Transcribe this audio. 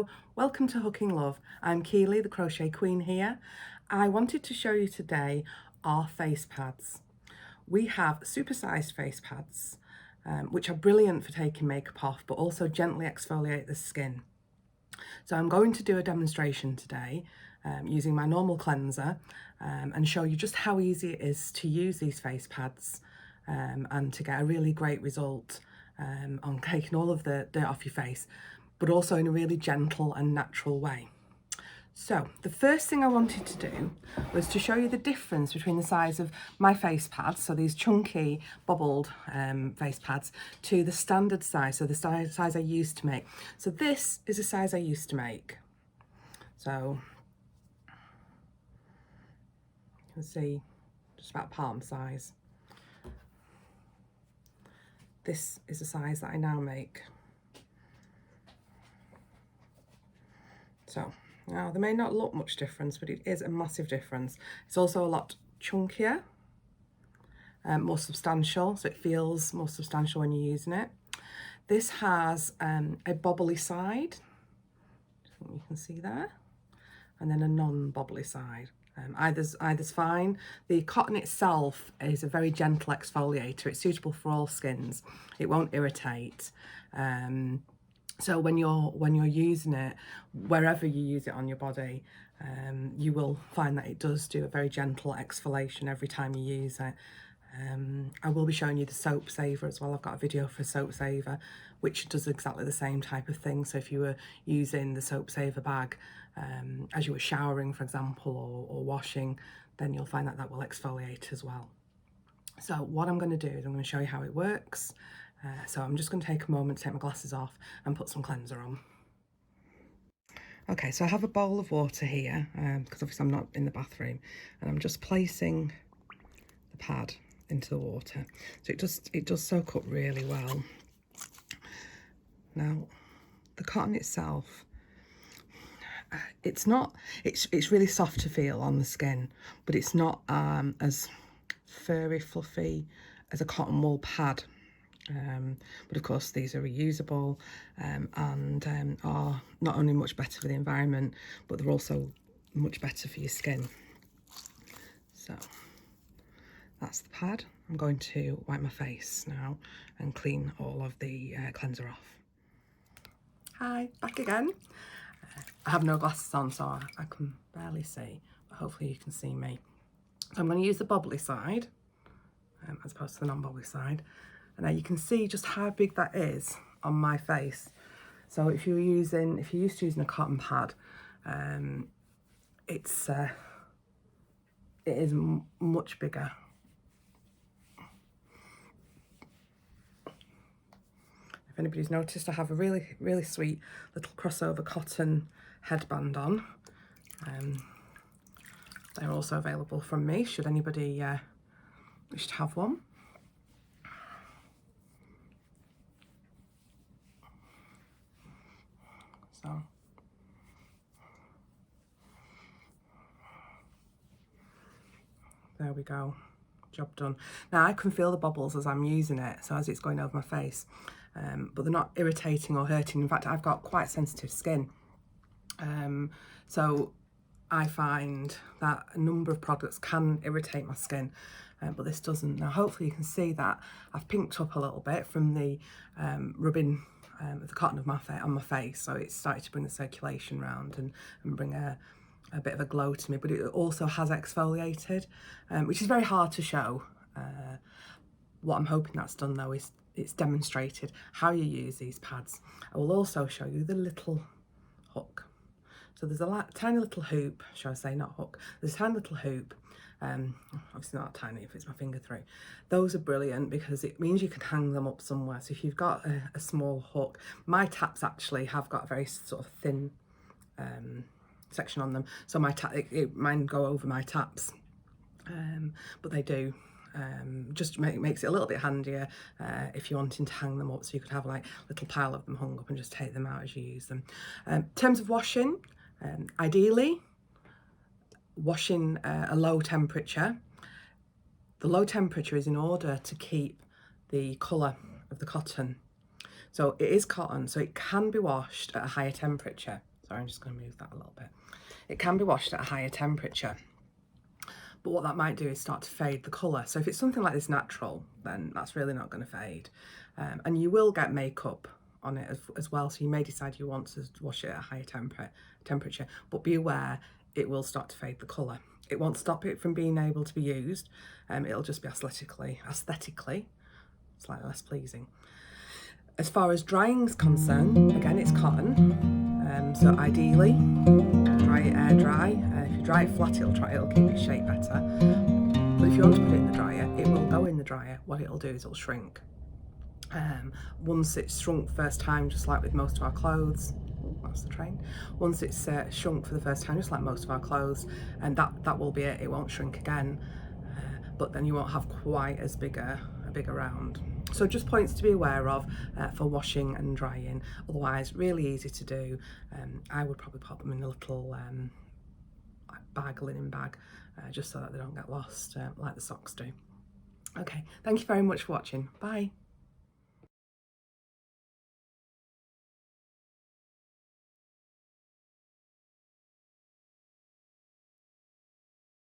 Hello, welcome to Hooking Love. I'm Keely, the Crochet Queen here. I wanted to show you today our face pads. We have supersized face pads, which are brilliant for taking makeup off, but also gently exfoliate the skin. So I'm going to do a demonstration today using my normal cleanser and show you just how easy it is to use these face pads and to get a really great result on taking all of the dirt off your face, but also in a really gentle and natural way. So the first thing I wanted to do was to show you the difference between the size of my face pads, so these chunky bubbled face pads, to the standard size, so the size I used to make. So this is the size I used to make. So you can see just about palm size. This is the size that I now make. So now there may not look much difference, but it is a massive difference. It's also a lot chunkier, more substantial, so it feels more substantial when you're using it. This has a bobbly side, you can see there, and then a non-bobbly side. Either's fine. The cotton itself is a very gentle exfoliator. It's suitable for all skins. It won't irritate. So when you're using it, wherever you use it on your body, you will find that it does do a very gentle exfoliation every time you use it. I will be showing you the soap saver as well. I've got a video for soap saver which does exactly the same type of thing. So if you were using the soap saver bag as you were showering, for example, or washing, then you'll find that that will exfoliate as well. So what I'm going to do is I'm going to show you how it works. So I'm just going to take a moment to take my glasses off and put some cleanser on. Okay, so I have a bowl of water here because obviously I'm not in the bathroom, and I'm just placing the pad into the water. So it does soak up really well. Now, the cotton itself, it's really soft to feel on the skin, but it's not as furry, fluffy as a cotton wool pad. But of course these are reusable and are not only much better for the environment, but they're also much better for your skin. So that's the pad. I'm going to wipe my face now and clean all of the cleanser off. Hi, back again. I have no glasses on, so I can barely see, but hopefully you can see me. So I'm going to use the bobbly side as opposed to the non-bobbly side. And now you can see just how big that is on my face. So if you're used to using a cotton pad, it is much bigger. If anybody's noticed, I have a really sweet little crossover cotton headband on. They're also available from me should anybody wish to have one. So there we go, job done. Now I can feel the bubbles as I'm using it, so as it's going over my face, but they're not irritating or hurting. In fact, I've got quite sensitive skin, so I find that a number of products can irritate my skin, but this doesn't. Now hopefully you can see that I've pinked up a little bit from the rubbing the cotton on my face, so it's started to bring the circulation round and bring a bit of a glow to me, but it also has exfoliated, which is very hard to show. What I'm hoping that's done though is it's demonstrated how you use these pads. I will also show you the little hook. So there's a tiny little hoop, shall I say, not hook, there's a tiny little hoop, obviously not tiny if it's my finger through. Those are brilliant because it means you can hang them up somewhere. So if you've got a small hook, my taps actually have got a very sort of thin section on them, so mine go over my taps, but they do. Just makes it a little bit handier if you're wanting to hang them up, so you could have like a little pile of them hung up and just take them out as you use them. In terms of washing, ideally washing a low temperature. The low temperature is in order to keep the colour of the cotton. So it is cotton, so it can be washed at a higher temperature. Sorry, I'm just going to move that a little bit. It can be washed at a higher temperature, but what that might do is start to fade the colour. So if it's something like this natural, then that's really not going to fade. And you will get makeup on it as well, so you may decide you want to wash it at a higher temperature, but be aware it will start to fade the colour. It won't stop it from being able to be used. It'll just be aesthetically slightly less pleasing. As far as drying's concerned, again, it's cotton, so ideally dry it air dry. If you dry it flat, it'll keep its shape better. But if you want to put it in the dryer, it will go in the dryer. What it'll do is it'll shrink. Once it's shrunk first time, just like with most of our clothes, that's the train. Once it's shrunk for the first time, just like most of our clothes, and that will be it. It won't shrink again, but then you won't have quite as big a round. So just points to be aware of for washing and drying. Otherwise, really easy to do. I would probably pop them in a little linen bag, just so that they don't get lost like the socks do. Okay, thank you very much for watching. Bye.